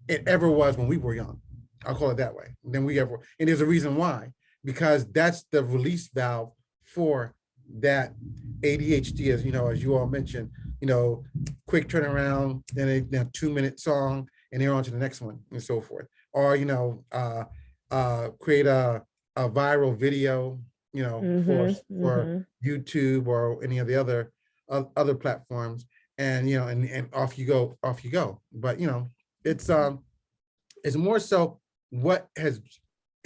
it ever was when we were young. I'll call it that way. And there's a reason why, because that's the release valve for that ADHD, as you know, as you all mentioned, you know, quick turnaround, then a 2-minute song, and they're on to the next one, and so forth. Or, you know, create a viral video, you know, for YouTube or any of the other platforms, and, you know, and off you go. But, you know, it's more so what has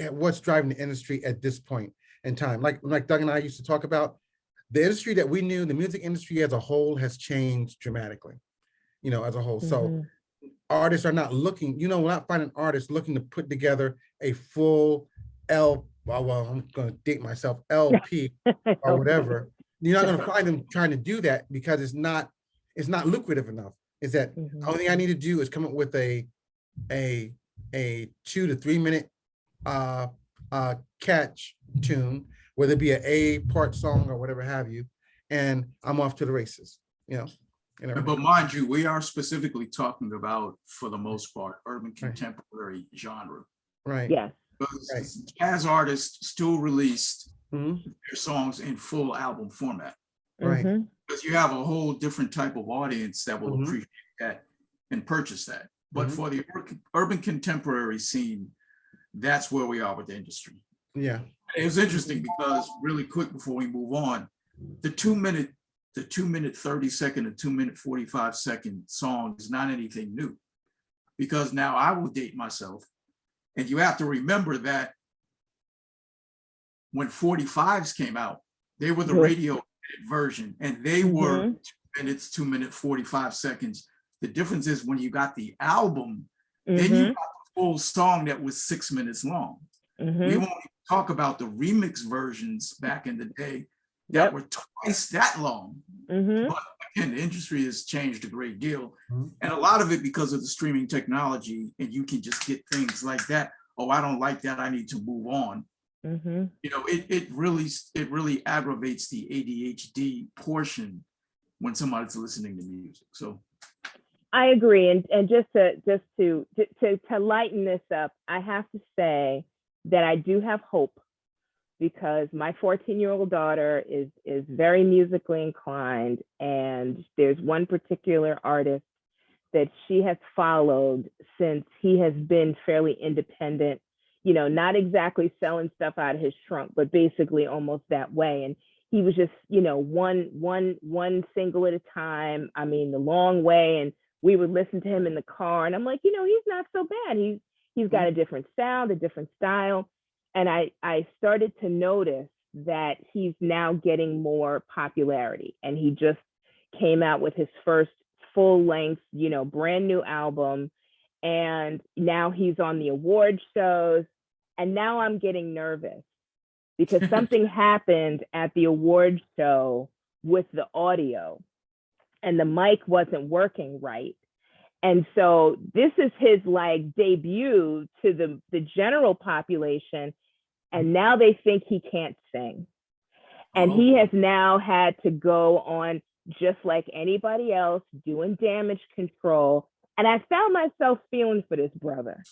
at what's driving the industry at this point in time. Like Doug and I used to talk about, the industry that we knew, the music industry as a whole has changed dramatically, as a whole. So artists are not looking, we're not finding artists looking to put together a full well, I'm going to date myself, LP or whatever. You're not going to find them trying to do that because it's not lucrative enough. Is that the only thing I need to do is come up with a 2 to 3 minute catch tune, whether it be an A part song or whatever have you, and I'm off to the races, But mind you, we are specifically talking about, for the most part, urban contemporary genre. Right. Yes. Because jazz artists still released Mhm. their songs in full album format. Right. Because you have a whole different type of audience that will Mhm. appreciate that and purchase that. But Mhm. for the urban contemporary scene, that's where we are with the industry. Yeah. It was interesting because, really quick before we move on, the 2-minute, 30-second, and 2-minute 45-second song is not anything new. Because now I will date myself. And you have to remember that when 45s came out, they were the radio version, and they were 2 minutes, 2-minute 45 seconds. The difference is when you got the album, then you got the full song that was 6 minutes long. We won't even talk about the remix versions back in the day that were twice that long. But again, the industry has changed a great deal. And a lot of it because of the streaming technology, and you can just get things like that. Oh, I don't like that, I need to move on. It really aggravates the ADHD portion when somebody's listening to music. So I agree. And just to lighten this up, I have to say that I do have hope, because my 14-year-old daughter is very musically inclined, and there's one particular artist that she has followed since he has been fairly independent, not exactly selling stuff out of his trunk, but basically almost that way. And he was just, one single at a time. I mean, the long way. And we would listen to him in the car, and I'm like, he's not so bad. He's got a different sound, a different style. And I started to notice that he's now getting more popularity. And he just came out with his first full length, brand new album. And now he's on the award shows. And now I'm getting nervous because something happened at the award show with the audio, and the mic wasn't working right. And so this is his debut to the general population. And now they think he can't sing. And he has now had to go on, just like anybody else, doing damage control. And I found myself feeling for this brother,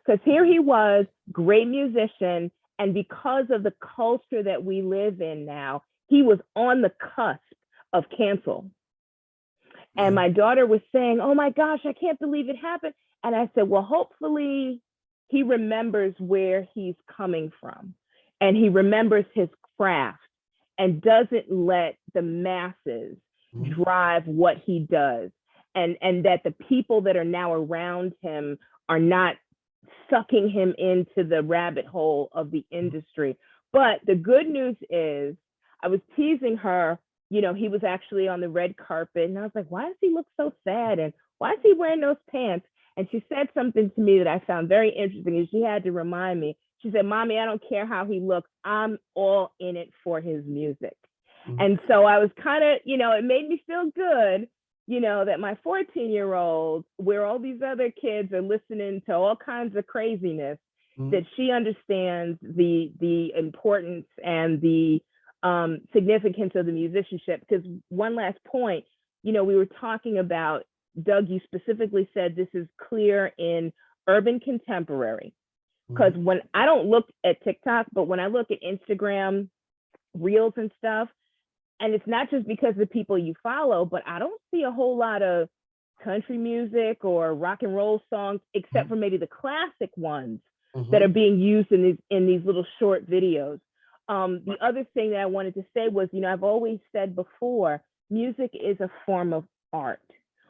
because here he was, great musician. And because of the culture that we live in now, he was on the cusp of cancel. And my daughter was saying, oh my gosh, I can't believe it happened. And I said, well, hopefully he remembers where he's coming from, and he remembers his craft, and doesn't let the masses drive what he does. And that the people that are now around him are not sucking him into the rabbit hole of the industry. But the good news is, I was teasing her, he was actually on the red carpet, and I was like, why does he look so sad? And why is he wearing those pants? And she said something to me that I found very interesting, and she had to remind me. She said, Mommy, I don't care how he looks. I'm all in it for his music. And so I was kind of, it made me feel good, that my 14-year-old, where all these other kids are listening to all kinds of craziness, that she understands the importance and the significance of the musicianship. Because one last point, we were talking about, Doug, you specifically said this is clear in urban contemporary. Because when I don't look at TikTok, but when I look at Instagram reels and stuff, and it's not just because of the people you follow, but I don't see a whole lot of country music or rock and roll songs, except for maybe the classic ones that are being used in these little short videos. The other thing that I wanted to say was, I've always said before, music is a form of art.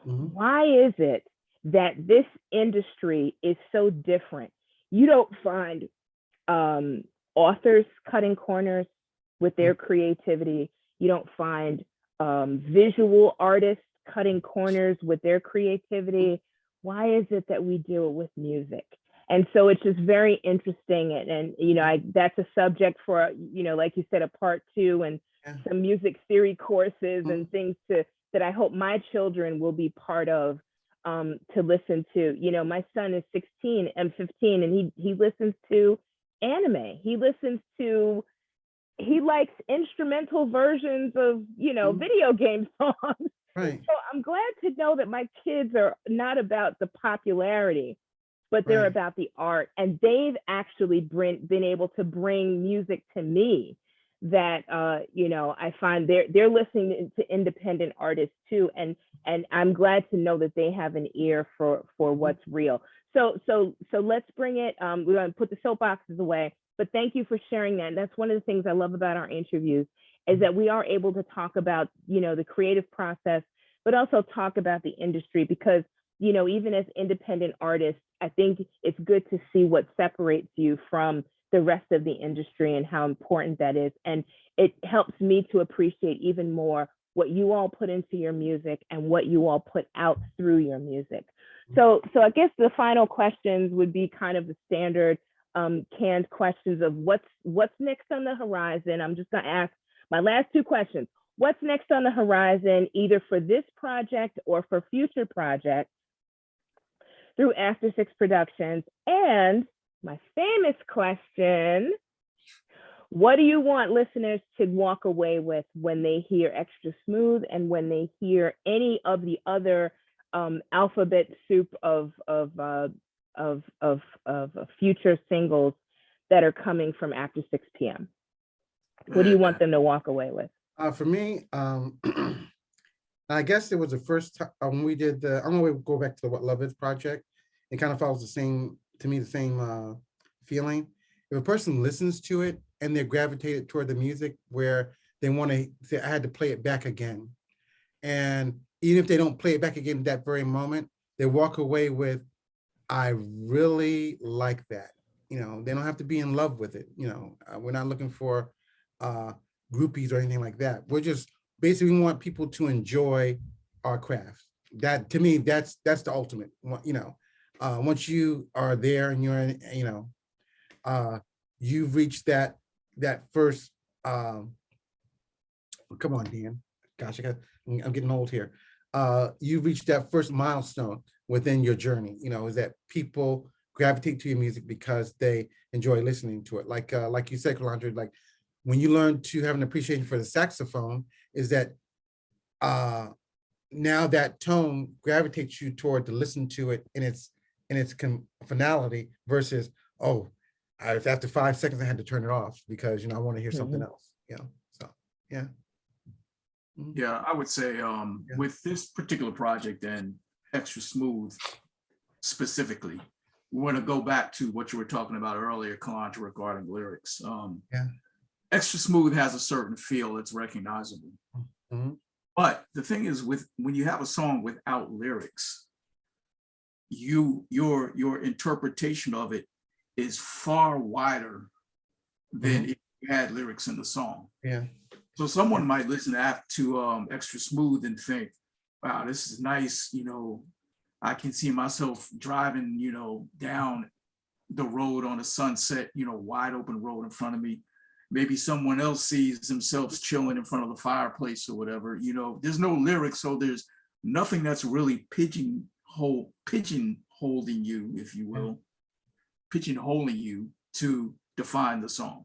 Why is it that this industry is so different? You don't find authors cutting corners with their creativity. You don't find visual artists cutting corners with their creativity. Why is it that we do it with music? And so it's just very interesting. And you know, that's a subject for, you know, like you said, a part 2 and some music theory courses and things that I hope my children will be part of, to listen to. You know, my son is 16 and 15, and he listens to anime. He likes instrumental versions of, you know, video game songs. Right. So I'm glad to know that my kids are not about the popularity, but they're about the art. And they've actually been able to bring music to me that, you know, I find they're listening to independent artists too. And I'm glad to know that they have an ear for what's real. So let's bring it. We're going to put the soapboxes away, but thank you for sharing that. That's one of the things I love about our interviews, is that we are able to talk about, you know, the creative process, but also talk about the industry, because, you know, even as independent artists, I think it's good to see what separates you from the rest of the industry and how important that is. And it helps me to appreciate even more what you all put into your music and what you all put out through your music. So I guess the final questions would be kind of the standard canned questions of what's next on the horizon. I'm just going to ask my last 2 questions. What's next on the horizon, either for this project or for future projects through AfterSix Productions? And my famous question, what do you want listeners to walk away with when they hear Xtra Smooth and when they hear any of the other alphabet soup of future singles that are coming from after 6 p.m.? What do you want them to walk away with? For me, I guess it was the first time when we did the, I'm gonna go back to the What Love Is project. It kind of follows the same, to me, the same feeling. If a person listens to it and they're gravitated toward the music where they want to say, I had to play it back again. And even if they don't play it back again at that very moment, they walk away with, I really like that. You know, they don't have to be in love with it. You know, we're not looking for groupies or anything like that. We're just basically want people to enjoy our craft. That, to me, that's the ultimate. You know, once you are there and you're in, you know, you've reached that first. Come on, Dan. Gosh, I'm getting old here. You've reached that first milestone within your journey. You know, is that people gravitate to your music because they enjoy listening to it. Like you said, Calandra, like when you learn to have an appreciation for the saxophone, is that now that tone gravitates you toward to listen to it in its finality versus, oh, after 5 seconds I had to turn it off because, you know, I want to hear something else. You know, so yeah. Yeah, I would say with this particular project and Xtra Smooth specifically, we want to go back to what you were talking about earlier, Calandra, regarding lyrics. Xtra Smooth has a certain feel that's recognizable. But the thing is, when you have a song without lyrics, your interpretation of it is far wider than if you had lyrics in the song. Yeah. So someone might listen to Xtra Smooth and think, wow, this is nice. You know, I can see myself driving, you know, down the road on a sunset, you know, wide open road in front of me. Maybe someone else sees themselves chilling in front of the fireplace or whatever. You know, there's no lyrics, so there's nothing that's really pigeonholing you, if you will, pigeonholing you to define the song.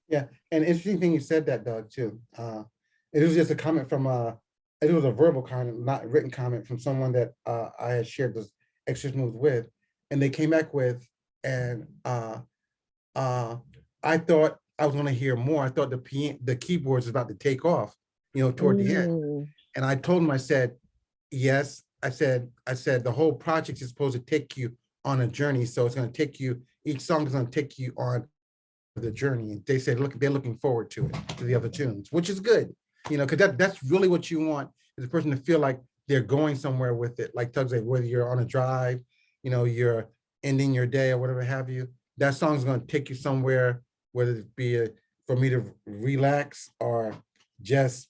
Yeah, and interesting thing you said that, Doug, too. It was just a comment from it was a verbal comment, not a written comment from someone that I had shared this Xtra Smooth with, and they came back with, and I thought I was going to hear more. I thought the keyboards was about to take off, you know, toward the end. And I told him, I said, yes. I said the whole project is supposed to take you on a journey, so it's going to take you. Each song is going to take you on the journey. And they said, look, they're looking forward to it, to the other tunes, which is good, you know, because that's really what you want, is a person to feel like they're going somewhere with it. Like Tug said, whether you're on a drive, you know, you're ending your day or whatever have you, that song's gonna take you somewhere, whether it be for me to relax or just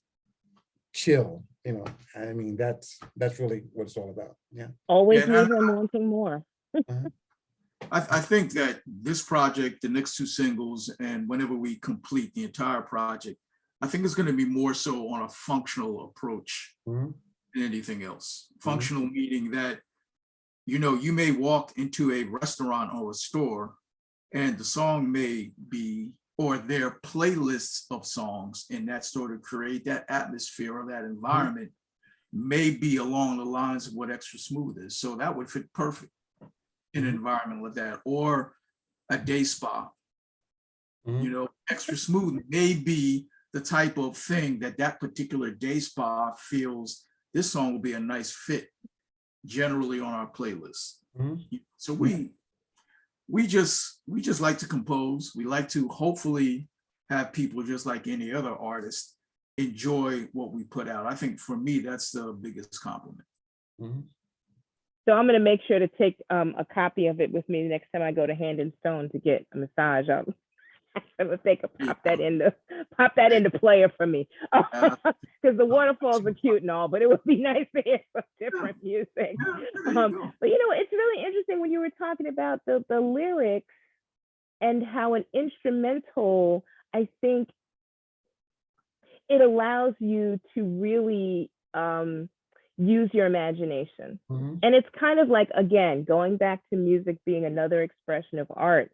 chill, you know. I mean, that's really what it's all about. Yeah. Always Yeah, leaving wanting more. Uh-huh. I think that this project, the next two singles, and whenever we complete the entire project, I think it's going to be more so on a functional approach Mhm. than anything else. Functional meaning that, you know, you may walk into a restaurant or a store and the song may be, or their playlists of songs in that store to create that atmosphere or that environment may be along the lines of what Xtra Smooth is. So that would fit perfect in an environment like that, or a day spa. You know, Xtra Smooth may be the type of thing that that particular day spa feels this song will be a nice fit generally on our playlist. So we just like to compose. We like to hopefully have people, just like any other artist, enjoy what we put out. I think for me, that's the biggest compliment. So I'm going to make sure to take a copy of it with me the next time I go to Hand and Stone to get a massage. I'm going to pop that into player for me, because the waterfalls are cute and all, but it would be nice to hear some different music. But you know, it's really interesting when you were talking about the lyrics and how an instrumental, I think it allows you to really use your imagination. And it's kind of like, again, going back to music being another expression of art.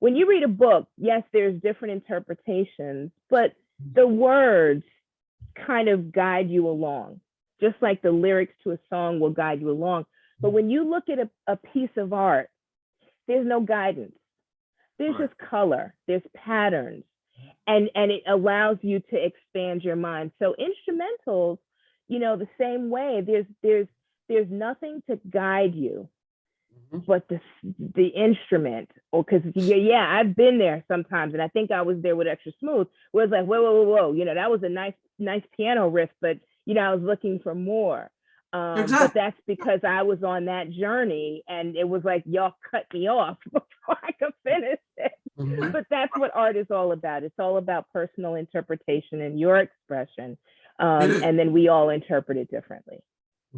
When you read a book, yes, there's different interpretations, but the words kind of guide you along, just like the lyrics to a song will guide you along. But when you look at a piece of art, there's no guidance. There's just color, there's patterns, and it allows you to expand your mind. So instrumentals, you know, the same way, there's nothing to guide you but the instrument. Or because yeah, I've been there sometimes, and I think I was there with Xtra Smooth, where it's like, whoa, you know, that was a nice piano riff, but you know, I was looking for more. But that's because I was on that journey, and it was like y'all cut me off before I could finish it. But that's what art is all about. It's all about personal interpretation and your expression, and then we all interpret it differently.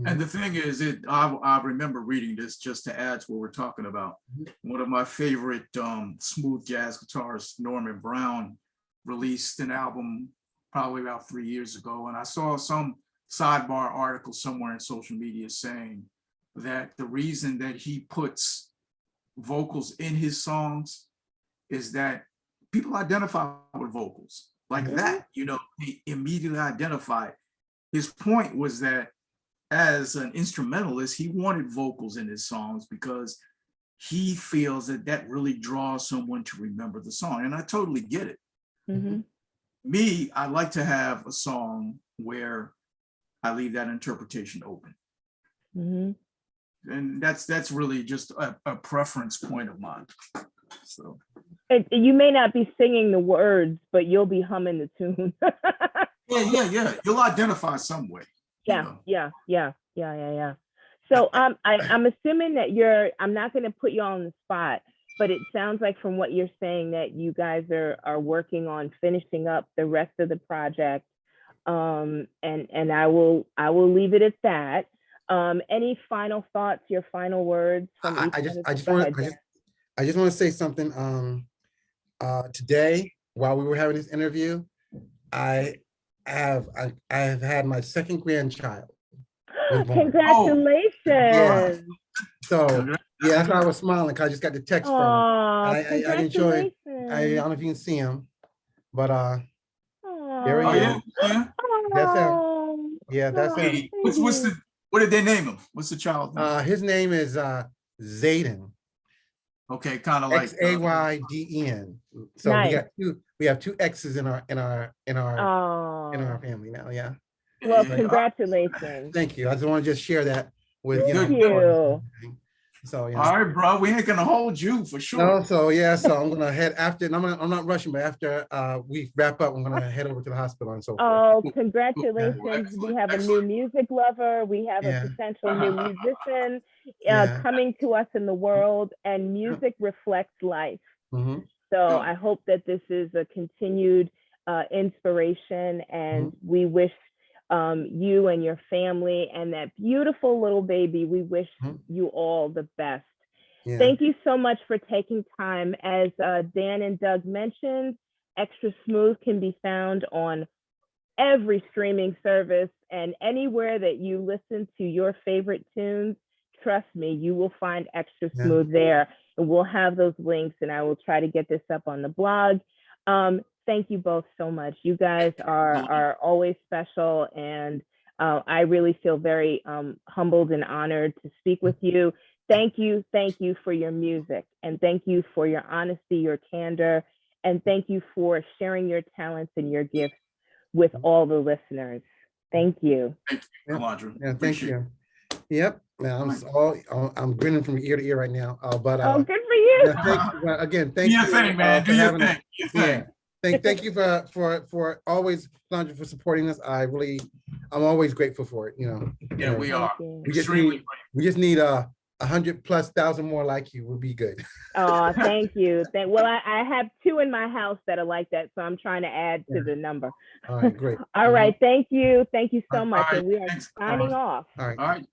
And the thing is, I remember reading this just to add to what we're talking about. One of my favorite smooth jazz guitarists, Norman Brown, released an album probably about 3 years ago. And I saw some sidebar article somewhere in social media saying that the reason that he puts vocals in his songs is that people identify with vocals like that, you know, they immediately identify. His point was that as an instrumentalist, he wanted vocals in his songs because he feels that that really draws someone to remember the song. And I totally get it. Me, I like to have a song where I leave that interpretation open. And that's really just a preference point of mine. So you may not be singing the words, but you'll be humming the tune. yeah. You'll identify some way. Yeah. So I'm assuming that I'm not going to put you on the spot, but it sounds like from what you're saying that you guys are working on finishing up the rest of the project. And I will leave it at that. Any final thoughts, your final words from I just want to say something. Today, while we were having this interview, I have had my second grandchild. Congratulations. Yeah. So yeah, that's why I was smiling, because I just got the text from him. I enjoyed. I don't know if you can see him, but there he is. That's him. Yeah, that's him. What did they name him? What's the child name? His name is Zayden. Okay, kind of like Xayden. So nice. we have two X's in our family now. Yeah. Well, congratulations. Thank you. I just want to share that with you. So, you know. All right, bro, we ain't gonna hold you for sure. No, so yeah, so I'm gonna head after, and I'm not rushing, but after we wrap up, I'm gonna head over to the hospital and so forth. Oh, Cool, congratulations. We excellent, have a new excellent. music lover. We have a Yeah. potential new musician Yeah. coming to us in the world, and music reflects life. Hmm. So Yeah. I hope that this is a continued inspiration, and we wish you and your family and that beautiful little baby, we wish you all the best. Yeah. Thank you so much for taking time. As Dan and Doug mentioned, Xtra Smooth can be found on every streaming service and anywhere that you listen to your favorite tunes. Trust me, you will find Xtra Smooth there. And we'll have those links, and I will try to get this up on the blog. Thank you both so much. You guys are always special, and I really feel very humbled and honored to speak with you. Thank you for your music, and thank you for your honesty, your candor, and thank you for sharing your talents and your gifts with all the listeners. Thank you. Thank you, Calandra. Yeah, thank you. Yep. Now I'm grinning from ear to ear right now. But oh, good for you. Yeah, again, thank you. Do your thing, man. Do your thing. Yeah. Thank you for always, Calandra, for supporting us. I'm always grateful for it. You know. Yeah, we are. We just need 100,000+ more like you will be good. Oh, thank you. Well, I have 2 in my house that are like that, so I'm trying to add to the number. All right, great. All right, thank you so much, All right, and we are thanks. signing off. All right. All right.